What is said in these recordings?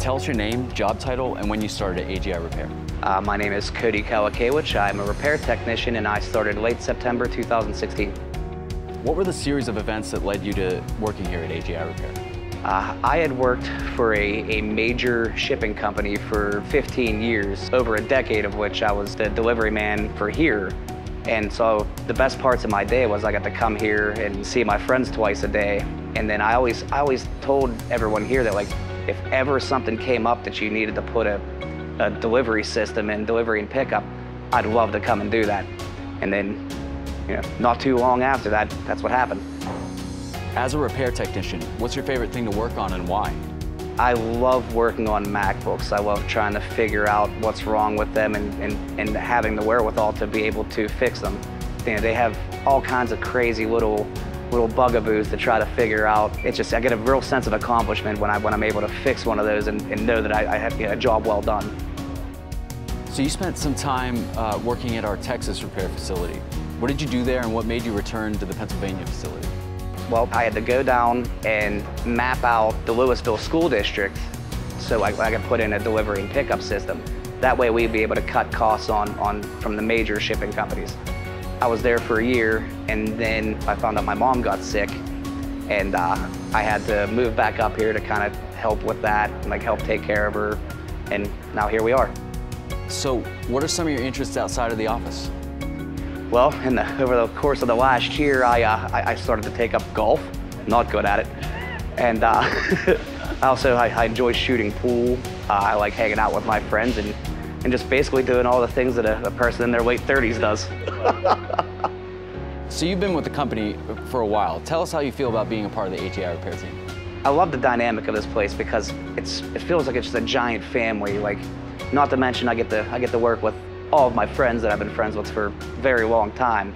Tell us your name, job title, and when you started at AGI Repair. My name is Cody Kawakewicz. I'm a repair technician and I started late September 2016. What were the series of events that led you to working here at AGI Repair? I had worked for a major shipping company for 15 years, over a decade of which I was the delivery man for here. And so the best parts of my day was I got to come here and see my friends twice a day. And then I always told everyone here that, like, if ever something came up that you needed to put a delivery system in, delivery and pickup, I'd love to come and do that. And then, not too long after that, that's what happened. As a repair technician, what's your favorite thing to work on and why? I love working on MacBooks. I love trying to figure out what's wrong with them and having the wherewithal to be able to fix them. They have all kinds of crazy little bugaboos to try to figure out. It's just, I get a real sense of accomplishment when I'm able to fix one of those and know that I have a job well done. So you spent some time working at our Texas repair facility. What did you do there and what made you return to the Pennsylvania facility? Well, I had to go down and map out the Louisville School District so I could put in a delivery and pickup system. That way we'd be able to cut costs from the major shipping companies. I was there for a year and then I found out my mom got sick and I had to move back up here to kind of help with that and help take care of her, and now here we are. So what are some of your interests outside of the office? Well, over the course of the last year, I started to take up golf. Not good at it. And I enjoy shooting pool. I like hanging out with my friends and just basically doing all the things that a person in their late 30s does. So you've been with the company for a while. Tell us how you feel about being a part of the AGI repair team. I love the dynamic of this place because it feels like it's just a giant family. Not to mention I get to work with all of my friends that I've been friends with for a very long time.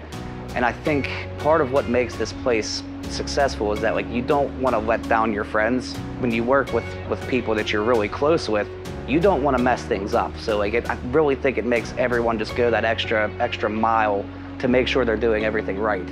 And I think part of what makes this place successful is that you don't want to let down your friends. When you work with people that you're really close with, you don't want to mess things up. So I really think it makes everyone just go that extra mile to make sure they're doing everything right.